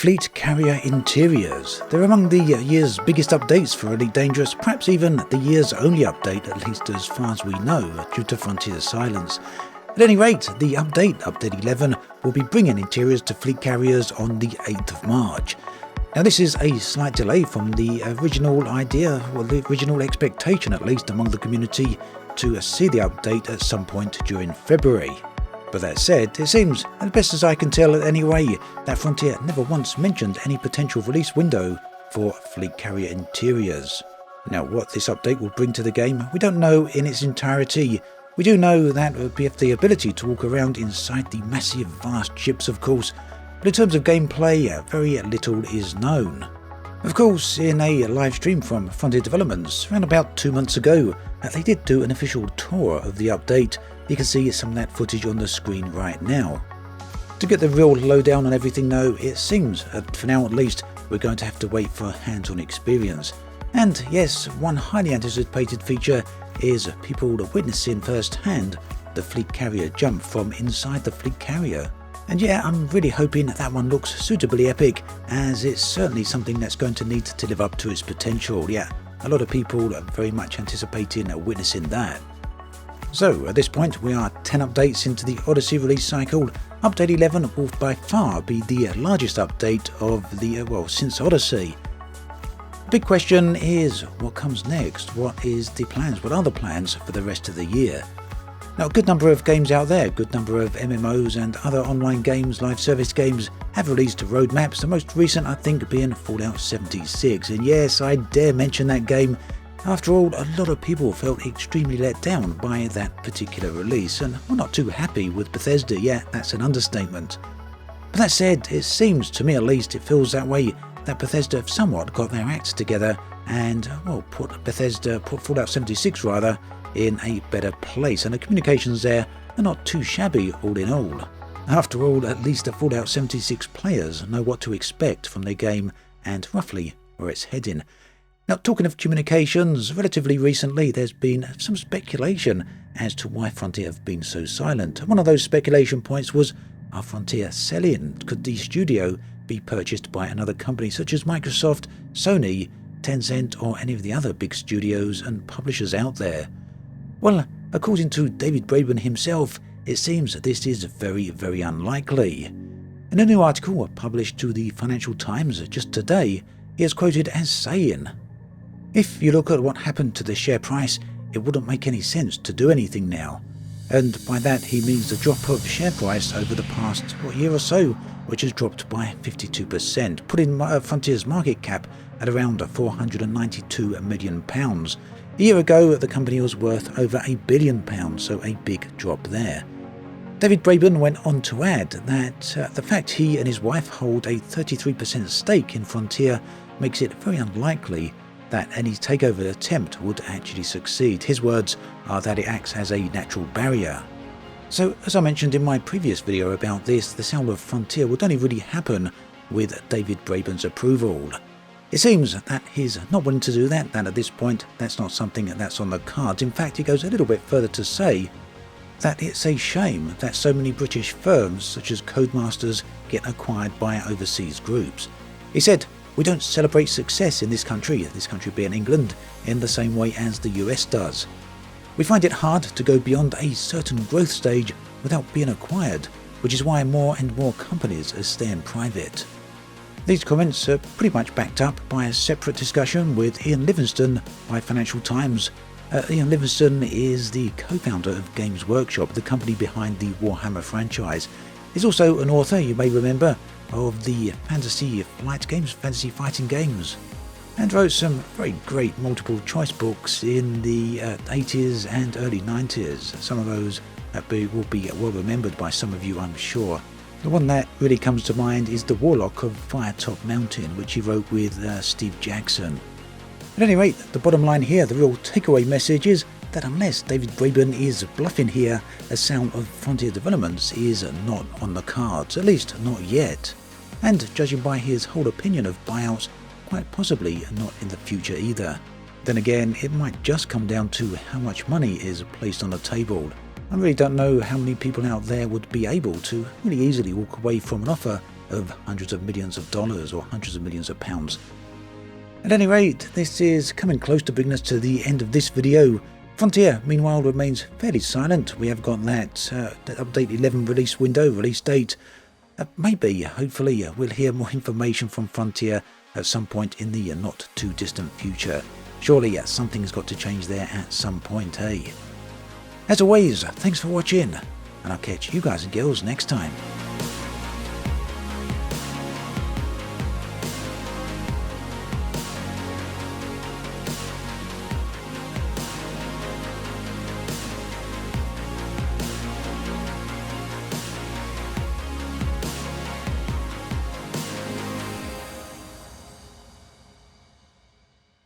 Fleet Carrier Interiors. They're among the year's biggest updates for Elite Dangerous, perhaps even the year's only update, at least as far as we know, due to Frontier's silence. At any rate, the Update 11, will be bringing interiors to fleet carriers on the 8th of March. Now this is a slight delay from the original idea, or the original expectation at least among the community, to see the update at some point during February. But that said, it seems, as best as I can tell anyway, that Frontier never once mentioned any potential release window for Fleet Carrier Interiors. Now what this update will bring to the game, we don't know in its entirety. We do know that we have the ability to walk around inside the massive, vast ships, of course, but in terms of gameplay, very little is known. Of course, in a live stream from Frontier Developments around about 2 months ago, they did do an official tour of the update. You can see some of that footage on the screen right now. To get the real lowdown on everything though, it seems, for now at least, we're going to have to wait for hands-on experience. And yes, one highly anticipated feature is people witnessing firsthand the fleet carrier jump from inside the fleet carrier. And yeah, I'm really hoping that one looks suitably epic, as it's certainly something that's going to need to live up to its potential. Yeah, a lot of people are very much anticipating witnessing that. So at this point we are 10 updates into the Odyssey release cycle. Update 11 will by far be the largest update of the, since Odyssey. The big question is, what comes next? What is the plans? What are the plans for the rest of the year? Now, a good number of games out there, a good number of MMOs and other online games, live service games, have released roadmaps, the most recent I think being Fallout 76. And yes, I dare mention that game. After all, a lot of people felt extremely let down by that particular release, and were not too happy with Bethesda. Yeah, that's an understatement. But that said, it seems, to me at least, it feels that way, that Bethesda have somewhat got their acts together and, put Fallout 76 rather, in a better place, and the communications there are not too shabby all in all. After all, at least the Fallout 76 players know what to expect from their game and roughly where it's heading. Now, talking of communications, relatively recently there's been some speculation as to why Frontier have been so silent. One of those speculation points was, are Frontier selling? Could the studio be purchased by another company such as Microsoft, Sony, Tencent, or any of the other big studios and publishers out there? Well, according to David Braben himself, it seems this is very, very unlikely. In a new article published to the Financial Times just today, he is quoted as saying, "If you look at what happened to the share price, it wouldn't make any sense to do anything now." And by that he means the drop of share price over the past year or so, which has dropped by 52%, putting Frontier's market cap at around £492 million. A year ago, the company was worth over £1 billion, so a big drop there. David Braben went on to add that the fact he and his wife hold a 33% stake in Frontier makes it very unlikely that any takeover attempt would actually succeed. His words are that it acts as a natural barrier. So, as I mentioned in my previous video about this, the sale of Frontier would only really happen with David Braben's approval. It seems that he's not willing to do that, at this point that's not something that's on the cards. In fact, he goes a little bit further to say that it's a shame that so many British firms such as Codemasters get acquired by overseas groups. He said, "We don't celebrate success in this country being England, in the same way as the US does. We find it hard to go beyond a certain growth stage without being acquired, which is why more and more companies are staying private." These comments are pretty much backed up by a separate discussion with Ian Livingstone by Financial Times. Ian Livingstone is the co-founder of Games Workshop, the company behind the Warhammer franchise. He's also an author, you may remember, of the fantasy fighting games, and wrote some very great multiple choice books in the 80s and early 90s. Some of those will be well remembered by some of you, I'm sure. The one that really comes to mind is The Warlock of Firetop Mountain, which he wrote with Steve Jackson. At any rate, the bottom line here, the real takeaway message is that unless David Braben is bluffing here, a sale of Frontier Developments is not on the cards, at least not yet. And judging by his whole opinion of buyouts, quite possibly not in the future either. Then again, it might just come down to how much money is placed on the table. I really don't know how many people out there would be able to really easily walk away from an offer of hundreds of millions of dollars or hundreds of millions of pounds. At any rate, this is coming close to bringing us to the end of this video. Frontier, meanwhile, remains fairly silent. We have got that Update 11 release window, release date. Maybe, hopefully, we'll hear more information from Frontier at some point in the not too distant future. Surely something's got to change there at some point, eh? As always, thanks for watching, and I'll catch you guys and girls next time.